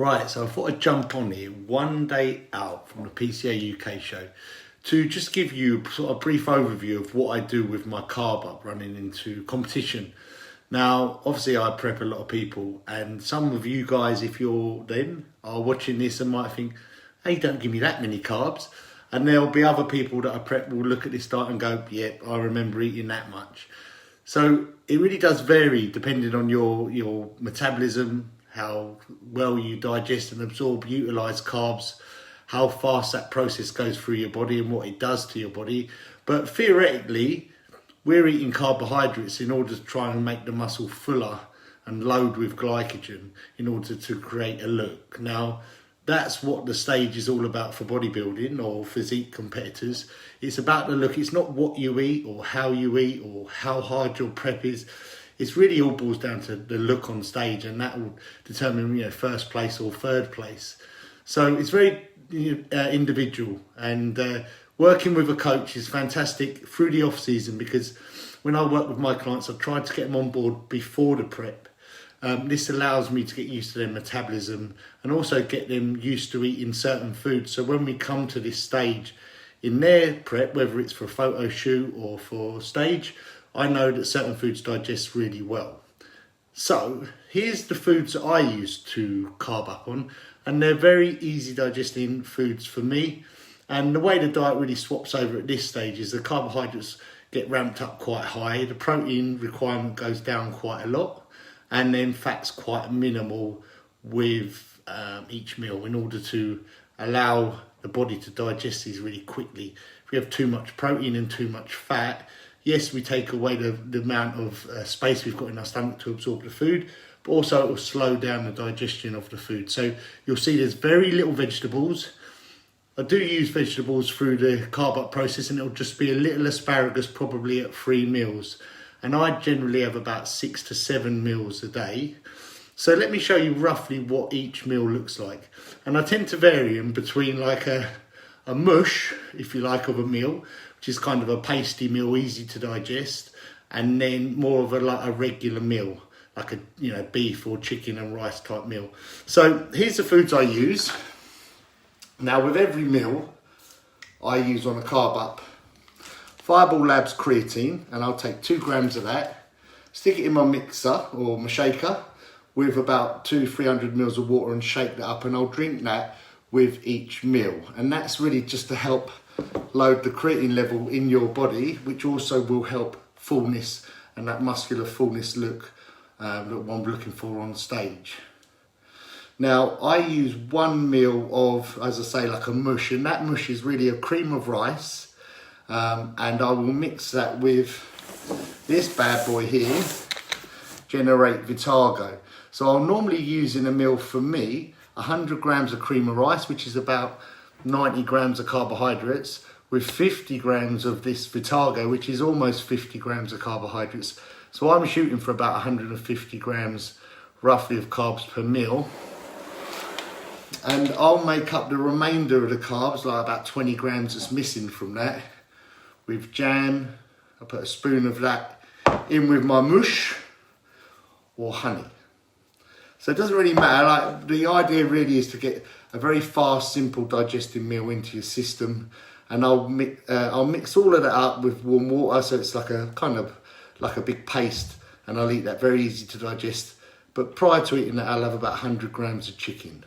Right, so I thought I'd jump on here one day out from the PCA UK show to just give you sort of a brief overview of what I do with my carb up running into competition. Now, obviously I prep a lot of people, and some of you guys, if you're them, are watching this and might think, hey, don't give me that many carbs. And there'll be other people that I prep will look at this diet and go, yep, I remember eating that much. So it really does vary depending on your metabolism, how well you digest and absorb, utilise carbs, how fast that process goes through your body and what it does to your body. But theoretically, we're eating carbohydrates in order to try and make the muscle fuller and load with glycogen in order to create a look. Now, that's what the stage is all about for bodybuilding or physique competitors. It's about the look. It's not what you eat or how you eat or how hard your prep is. It's really all boils down to the look on stage, and that will determine, first place or third place. So it's very individual, and working with a coach is fantastic through the off season, because when I work with my clients, I've tried to get them on board before the prep. This allows me to get used to their metabolism and also get them used to eating certain foods. So when we come to this stage in their prep, whether it's for a photo shoot or for stage, I know that certain foods digest really well. So here's the foods that I use to carb up on, and they're very easy digesting foods for me. And the way the diet really swaps over at this stage is the carbohydrates get ramped up quite high, the protein requirement goes down quite a lot, and then fat's quite minimal with each meal in order to allow the body to digest these really quickly. If we have too much protein and too much fat, yes, we take away the amount of space we've got in our stomach to absorb the food, but also it will slow down the digestion of the food. So you'll see there's very little vegetables. I do use vegetables through the carb up process, and it'll just be a little asparagus probably at 3 meals. And I generally have about 6 to 7 meals a day. So let me show you roughly what each meal looks like. And I tend to vary in between like a mush, if you like, of a meal, which is kind of a pasty meal, easy to digest, and then more of a regular meal, like a beef or chicken and rice type meal. So here's the foods I use. Now with every meal I use on a carb up, Fireball Labs creatine, and I'll take 2 grams of that, stick it in my mixer or my shaker with about 200-300 mils of water and shake that up, and I'll drink that with each meal. And that's really just to help load the creatine level in your body, which also will help fullness and that muscular fullness look that I'm looking for on stage. Now I use 1 meal of, as I say, like a mush, and that mush is really a cream of rice. And I will mix that with this bad boy here, Generate Vitargo. So I'll normally use in a meal for me 100 grams of cream of rice, which is about 90 grams of carbohydrates, with 50 grams of this Vitargo, which is almost 50 grams of carbohydrates. So I'm shooting for about 150 grams roughly of carbs per meal. And I'll make up the remainder of the carbs, like about 20 grams that's missing from that, with jam. I put a spoon of that in with my mush or honey. So it doesn't really matter. Like, the idea really is to get a very fast, simple digesting meal into your system. And I'll mix all of that up with warm water, so it's like a kind of like a big paste, and I'll eat that, very easy to digest. But prior to eating that, I'll have about 100 grams of chicken.